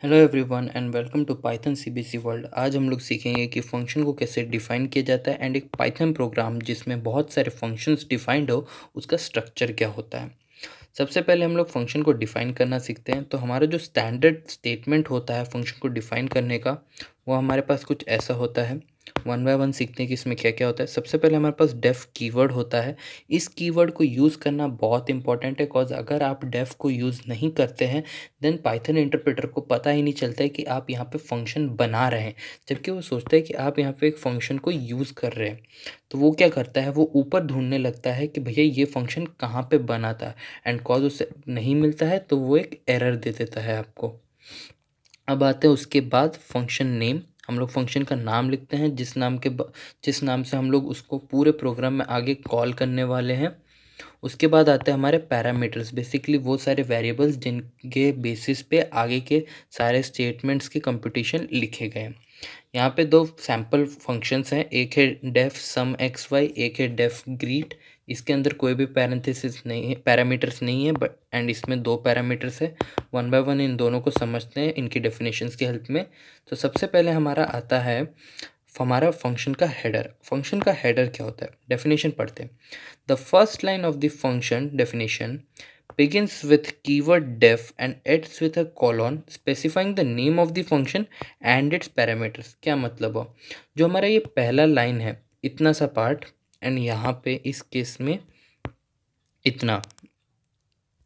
Hello everyone and welcome to Python CBC world. आज हम लोग सीखेंगे कि फंक्शन को कैसे डिफाइन किया जाता है एंड एक पाइथन प्रोग्राम जिसमें बहुत सारे फंक्शंस डिफाइंड हो उसका स्ट्रक्चर क्या होता है। सबसे पहले हम लोग फंक्शन को डिफाइन करना सीखते हैं। तो हमारा जो स्टैंडर्ड स्टेटमेंट होता है फंक्शन को डिफाइन करने का, वो हमारे पास कुछ ऐसा होता है। वन बाय वन सीखते हैं कि इसमें क्या क्या होता है। सबसे पहले हमारे पास डेफ कीवर्ड होता है। इस कीवर्ड को यूज़ करना बहुत इंपॉर्टेंट है, बिकॉज अगर आप डेफ को यूज़ नहीं करते हैं देन पाइथन इंटरप्रेटर को पता ही नहीं चलता है कि आप यहाँ पे फंक्शन बना रहे हैं, जबकि वो सोचता है कि आप यहाँ पे एक फंक्शन को यूज़ कर रहे हैं। तो वो क्या करता है, वो ऊपर ढूंढने लगता है कि भैया ये फंक्शन कहाँ पे बना था, एंड कॉज उसे नहीं मिलता है तो वो एक एरर दे देता है आपको। अब आते हैं उसके बाद फंक्शन नेम। हम लोग फंक्शन का नाम लिखते हैं जिस नाम से हम लोग उसको पूरे प्रोग्राम में आगे कॉल करने वाले हैं। उसके बाद आते हैं हमारे पैरामीटर्स, बेसिकली वो सारे वेरिएबल्स जिनके बेसिस पे आगे के सारे स्टेटमेंट्स के कंप्यूटेशन लिखे गए हैं। यहाँ पे दो सैम्पल फंक्शंस हैं, एक है डेफ सम एक्स वाई, एक है डेफ ग्रीट। इसके अंदर कोई भी पैरेंथेसिस नहीं है, पैरामीटर्स नहीं है, बट एंड इसमें दो पैरामीटर्स है। वन बाय वन इन दोनों को समझते हैं इनकी डेफिनेशंस की हेल्प में। तो सबसे पहले हमारा आता है हमारा फंक्शन का हेडर। फंक्शन का हेडर क्या होता है, डेफिनेशन पढ़ते हैं। The first line of the function definition begins with keyword def and ends with a colon specifying the name of the function and its parameters। क्या मतलब हो, जो हमारा ये पहला लाइन है, इतना सा पार्ट, एंड यहाँ पे इस केस में इतना,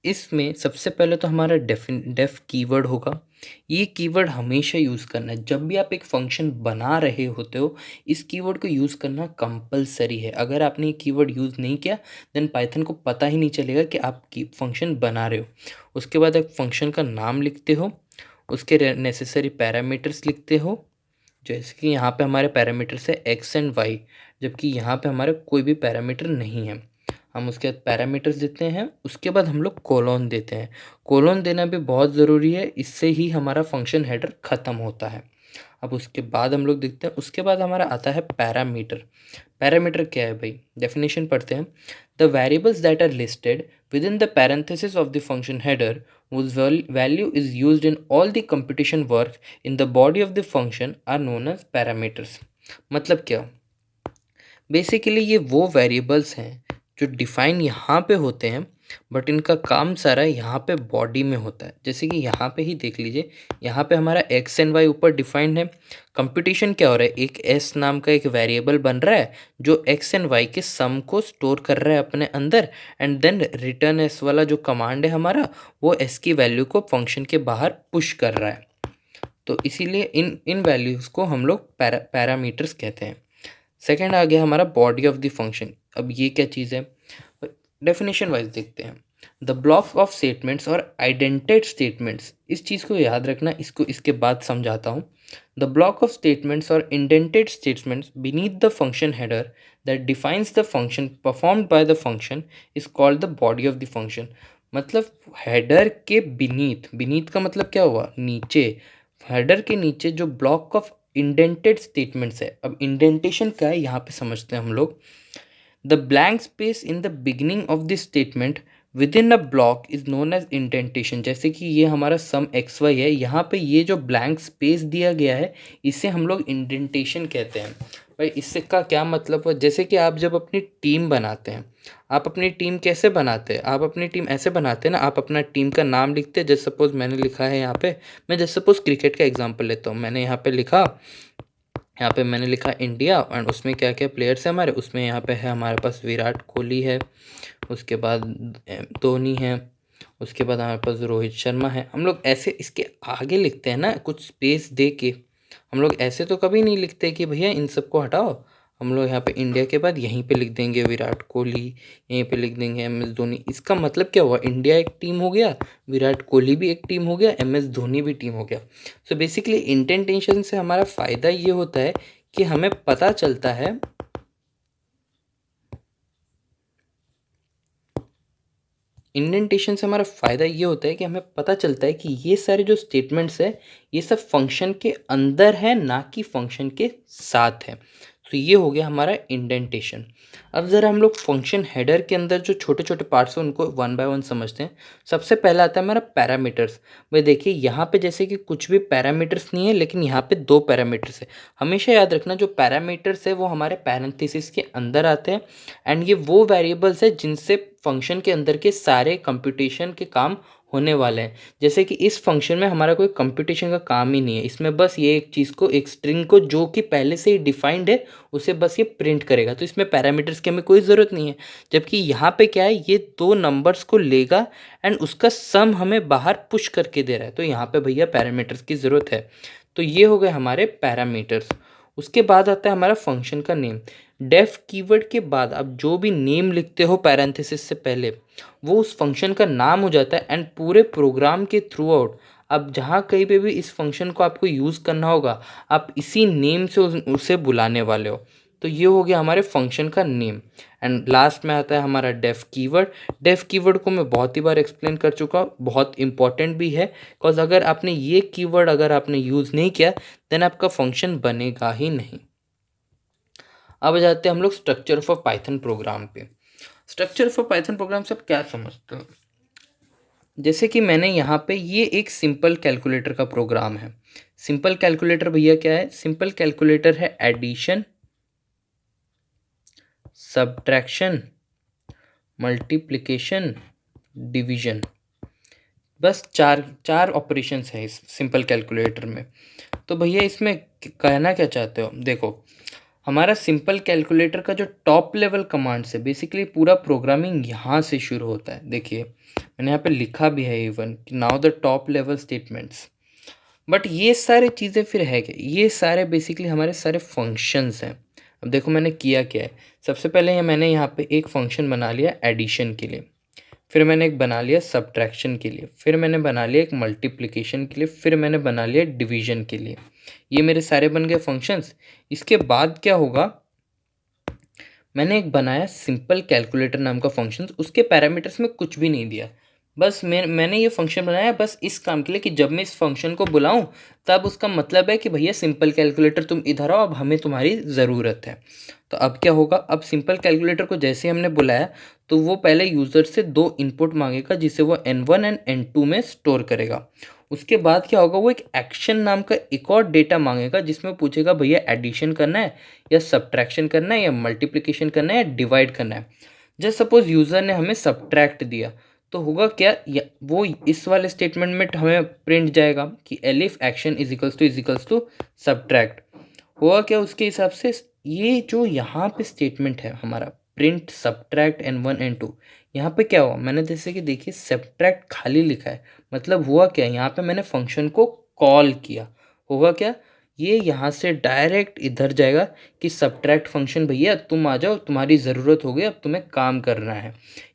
इसमें सबसे पहले तो हमारा डेफ कीवर्ड होगा। ये कीवर्ड हमेशा यूज़ करना है जब भी आप एक फंक्शन बना रहे होते हो। इस कीवर्ड को यूज़ करना कंपलसरी है। अगर आपने ये कीवर्ड यूज़ नहीं किया देन पाइथन को पता ही नहीं चलेगा कि आप की फंक्शन बना रहे हो। उसके बाद एक फंक्शन का नाम लिखते हो, उसके नेसेसरी पैरामीटर्स लिखते हो। जैसे कि यहाँ पे हमारे पैरामीटर्स है एक्स एंड वाई, जबकि यहाँ पे हमारे कोई भी पैरामीटर नहीं है। हम उसके बाद पैरामीटर्स देते हैं, उसके बाद हम लोग कोलोन देते हैं। कोलोन देना भी बहुत ज़रूरी है, इससे ही हमारा फंक्शन हेडर ख़त्म होता है। अब उसके बाद हम लोग देखते हैं, उसके बाद हमारा आता है पैरामीटर। पैरामीटर क्या है भाई, डेफिनेशन पढ़ते हैं। The variables that are listed within the parenthesis of the function header whose value is used in all the computation work in the body of the function are known as parameters। मतलब क्या, basically ये वो variables हैं जो define यहाँ पे होते हैं, बट इनका काम सारा यहाँ पे बॉडी में होता है। जैसे कि यहाँ पे ही देख लीजिए, यहाँ पे हमारा एक्स एंड वाई ऊपर डिफाइंड है। कंप्यूटेशन क्या हो रहा है, एक एस नाम का एक वेरिएबल बन रहा है जो एक्स एंड वाई के सम को स्टोर कर रहा है अपने अंदर, एंड देन रिटर्न एस वाला जो कमांड है हमारा, वो एस की वैल्यू को फंक्शन के बाहर पुश कर रहा है। तो इसीलिए इन इन वैल्यूज़ को हम लोग पैरामीटर्स कहते हैं। सेकेंड आ गया हमारा बॉडी ऑफ द फंक्शन। अब ये क्या चीज़ है, डेफिनेशन वाइज देखते हैं। द ब्लॉक ऑफ स्टेटमेंट्स और आइडेंटेड स्टेटमेंट्स, इस चीज़ को याद रखना, इसको इसके बाद समझाता हूँ। द ब्लॉक ऑफ स्टेटमेंट्स और indented statements beneath the function header that defines the function performed by the function is called the body of the function. मतलब हेडर के बीनीथ, बीनीथ का मतलब क्या हुआ, नीचे। हेडर के नीचे जो ब्लॉक ऑफ इंडेंटेड स्टेटमेंट्स है। अब इंडेंटेशन क्या है यहाँ पे समझते हैं हम लोग। The blank space in the beginning of this statement within a block is known as indentation. जैसे कि ये हमारा सम एक्स वाई है, यहाँ पे ये जो ब्लैंक स्पेस दिया गया है इसे हम लोग इंडेंटेशन कहते हैं। भाई इससे का क्या मतलब है, जैसे कि आप जब अपनी टीम बनाते हैं, आप अपनी टीम कैसे बनाते हैं, आप अपनी टीम ऐसे बनाते हैं ना, आप अपना टीम का नाम लिखते हैं। जैसे सपोज मैंने लिखा है यहाँ पे, मैं जैसे सपोज क्रिकेट का एग्जांपल लेता हूँ। मैंने यहाँ पे लिखा, यहाँ पे मैंने लिखा इंडिया, एंड उसमें क्या क्या प्लेयर्स हैं हमारे, उसमें यहाँ पे है हमारे पास विराट कोहली है, उसके बाद धोनी है, उसके बाद हमारे पास रोहित शर्मा है। हम लोग ऐसे इसके आगे लिखते हैं ना कुछ स्पेस दे के। हम लोग ऐसे तो कभी नहीं लिखते कि भैया इन सबको हटाओ। हम लोग यहाँ पे इंडिया के बाद यहीं पे लिख देंगे विराट कोहली, यहीं पे लिख देंगे एम एस धोनी। इसका मतलब क्या हुआ, इंडिया एक टीम हो गया, विराट कोहली भी एक टीम हो गया, एम एस धोनी भी टीम हो गया। सो बेसिकली इंटेंटेशन से हमारा फ़ायदा ये होता है कि हमें पता चलता है, इंडेंटेशन से हमारा फ़ायदा ये होता है कि हमें पता चलता है कि ये सारे जो स्टेटमेंट्स है ये सब फंक्शन के अंदर है, ना कि फंक्शन के साथ है। तो ये हो गया हमारा इंडेंटेशन। अब ज़रा हम लोग फंक्शन हेडर के अंदर जो छोटे छोटे पार्ट्स हैं उनको वन बाय वन समझते हैं। सबसे पहला आता है हमारा पैरामीटर्स। भाई देखिए यहाँ पे जैसे कि कुछ भी पैरामीटर्स नहीं है, लेकिन यहाँ पे दो पैरामीटर्स है। हमेशा याद रखना जो पैरामीटर्स है वो हमारे पैरेंथेसिस के अंदर आते हैं, एंड ये वो वेरिएबल्स है जिनसे फंक्शन के अंदर के सारे कंप्यूटेशन के काम होने वाले हैं। जैसे कि इस फंक्शन में हमारा कोई कंप्यूटेशन का काम ही नहीं है, इसमें बस ये एक चीज़ को, एक स्ट्रिंग को जो कि पहले से ही डिफाइंड है उसे बस ये प्रिंट करेगा, तो इसमें पैरामीटर्स की हमें कोई ज़रूरत नहीं है। जबकि यहाँ पे क्या है, ये दो नंबर्स को लेगा एंड उसका सम हमें बाहर पुश करके दे रहा है, तो यहाँ पे भैया पैरामीटर्स की ज़रूरत है। तो ये हो गए हमारे पैरामीटर्स। उसके बाद आता है हमारा फंक्शन का नेम। डेफ कीवर्ड के बाद आप जो भी नेम लिखते हो पैरेंथेसिस से पहले, वो उस फंक्शन का नाम हो जाता है। एंड पूरे प्रोग्राम के थ्रू आउट अब जहाँ कहीं पे भी इस फंक्शन को आपको यूज़ करना होगा, आप इसी नेम से उसे बुलाने वाले हो। तो ये हो गया हमारे फंक्शन का नेम। एंड लास्ट में आता है हमारा डेफ कीवर्ड। डेफ कीवर्ड को मैं बहुत ही बार एक्सप्लेन कर चुका हूँ, बहुत इंपॉर्टेंट भी है, बिकॉज अगर आपने ये कीवर्ड अगर आपने यूज़ नहीं किया देन आपका फंक्शन बनेगा ही नहीं। अब आ जाते हैं हम लोग structure of a Python program पे। Structure of a Python program से आप क्या समझते हो? जैसे कि मैंने यहाँ पे ये एक सिंपल कैलकुलेटर का प्रोग्राम है। सिंपल कैलकुलेटर भैया क्या है? सिंपल कैलकुलेटर है एडिशन, सब्ट्रैक्शन, मल्टीप्लिकेशन, डिवीजन। बस चार चार ऑपरेशंस हैं इस सिंपल कैलकुलेटर में। तो भैया इसमें कहना क्या चाहते हो? देखो, हमारा सिंपल कैलकुलेटर का जो टॉप लेवल कमांड्स है, बेसिकली पूरा प्रोग्रामिंग यहाँ से शुरू होता है। देखिए मैंने यहाँ पे लिखा भी है even now the top level statements. But ये सारे चीज़ें फिर है क्या? ये सारे बेसिकली हमारे सारे फंक्शंस हैं। अब देखो मैंने किया क्या है। सबसे पहले मैंने यहाँ पे एक फंक्शन बना लिया एडिशन के लिए, फिर मैंने एक बना लिया सब्ट्रैक्शन के लिए, फिर मैंने बना लिया एक मल्टीप्लिकेशन के लिए, फिर मैंने बना लिया डिवीजन के लिए। ये मेरे सारे बन गए फंक्शंस। इसके बाद क्या होगा, मैंने एक बनाया सिंपल कैलकुलेटर नाम का फंक्शन। उसके पैरामीटर्स में कुछ भी नहीं दिया, बस मैंने ये फंक्शन बनाया बस इस काम के लिए कि जब मैं इस फंक्शन को बुलाऊं तब उसका मतलब है कि भैया सिंपल कैलकुलेटर तुम इधर आओ, अब हमें तुम्हारी ज़रूरत है। तो अब क्या होगा, अब सिंपल कैलकुलेटर को जैसे हमने बुलाया तो वो पहले यूज़र से दो इनपुट मांगेगा जिसे वो n1 एंड n2 में स्टोर करेगा। उसके बाद क्या होगा, वो एक एक्शन नाम का एक और डेटा मांगेगा जिसमें पूछेगा भैया एडिशन करना है या सब्ट्रैक्शन करना है या मल्टीप्लिकेशन करना है या डिवाइड करना है। जस्ट सपोज यूज़र ने हमें सब्ट्रैक्ट दिया तो होगा क्या, या वो इस वाले स्टेटमेंट में हमें प्रिंट जाएगा कि elif action is equals to subtract. होगा क्या उसके हिसाब से, ये जो यहाँ पे स्टेटमेंट है हमारा प्रिंट सब्ट्रैक्ट n1 n2, यहाँ पे क्या हुआ, मैंने जैसे कि देखिए सब्ट्रैक्ट खाली लिखा है, मतलब हुआ क्या, यहाँ पे मैंने फंक्शन को कॉल किया। होगा क्या, ये यहाँ से डायरेक्ट इधर जाएगा कि सब्ट्रैक्ट फंक्शन भैया तुम आ जाओ, तुम्हारी ज़रूरत हो गई, अब तुम्हें काम करना है।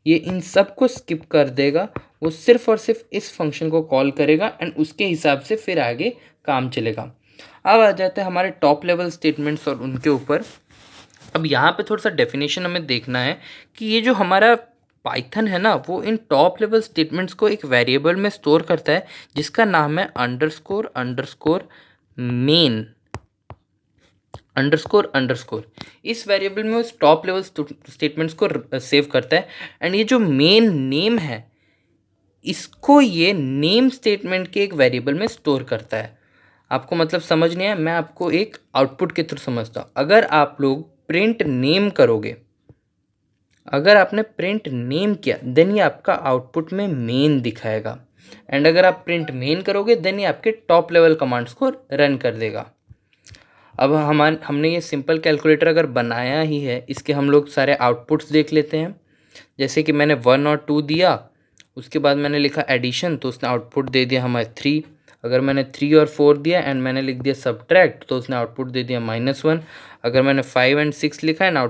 ये इन सब को स्किप कर देगा, वो सिर्फ और सिर्फ इस फंक्शन को कॉल करेगा एंड उसके हिसाब से फिर आगे काम चलेगा। अब आ जाते हैं हमारे टॉप लेवल स्टेटमेंट्स और उनके ऊपर। अब यहाँ पे थोड़ा सा डेफिनेशन हमें देखना है कि ये जो हमारा पाइथन है ना, वो इन टॉप लेवल स्टेटमेंट्स को एक वेरिएबल में स्टोर करता है जिसका नाम है underscore underscore main underscore underscore. इस वेरिएबल में उस टॉप लेवल स्टेटमेंट्स को सेव करता है। एंड ये जो मेन नेम है इसको ये नेम स्टेटमेंट के एक वेरिएबल में स्टोर करता है। आपको मतलब समझ नहीं है, मैं आपको एक आउटपुट के थ्रू समझता हूँ। अगर आप लोग प्रिंट नेम करोगे, अगर आपने प्रिंट नेम किया देन ये आपका आउटपुट में मेन दिखाएगा, एंड अगर आप प्रिंट मेन करोगे देन ये आपके टॉप लेवल कमांड्स को रन कर देगा। अब हमने ये सिंपल कैलकुलेटर अगर बनाया ही है, इसके हम लोग सारे आउटपुट्स देख लेते हैं। जैसे कि मैंने 1 और 2 दिया, उसके बाद मैंने लिखा एडिशन तो उसने आउटपुट दे दिया हमारे 3। अगर मैंने 3 और 4 दिया एंड मैंने लिख दिया सब्ट्रैक्ट तो उसने आउटपुट दे दिया -1। अगर मैंने 5 एंड 6 लिखा है ना,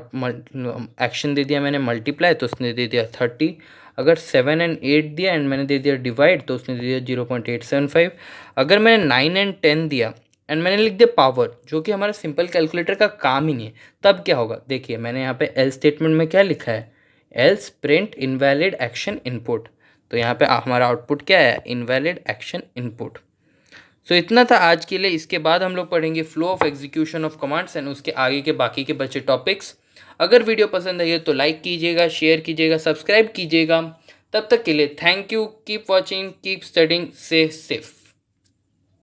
एक्शन दे दिया मैंने मल्टीप्लाई तो उसने दे दिया 30। अगर 7 एंड 8 दिया एंड मैंने दे दिया डिवाइड तो उसने दे दिया 0.875। अगर मैंने 9 एंड 10 दिया एंड मैंने लिख दिया पावर, जो कि हमारा सिंपल कैलकुलेटर का काम ही नहीं है, तब क्या होगा, देखिए मैंने यहाँ पे एल्स स्टेटमेंट में क्या लिखा है, else print invalid action input. तो यहाँ पे हमारा आउटपुट क्या है, इनवैलिड एक्शन इनपुट। सो इतना था आज के लिए। इसके बाद हम लोग पढ़ेंगे flow of execution of commands and उसके आगे के बाकी के बचे टॉपिक्स। अगर वीडियो पसंद आई है तो लाइक कीजिएगा, शेयर कीजिएगा, सब्सक्राइब कीजिएगा। तब तक के लिए thank you, keep watching, keep studying, से सेफ।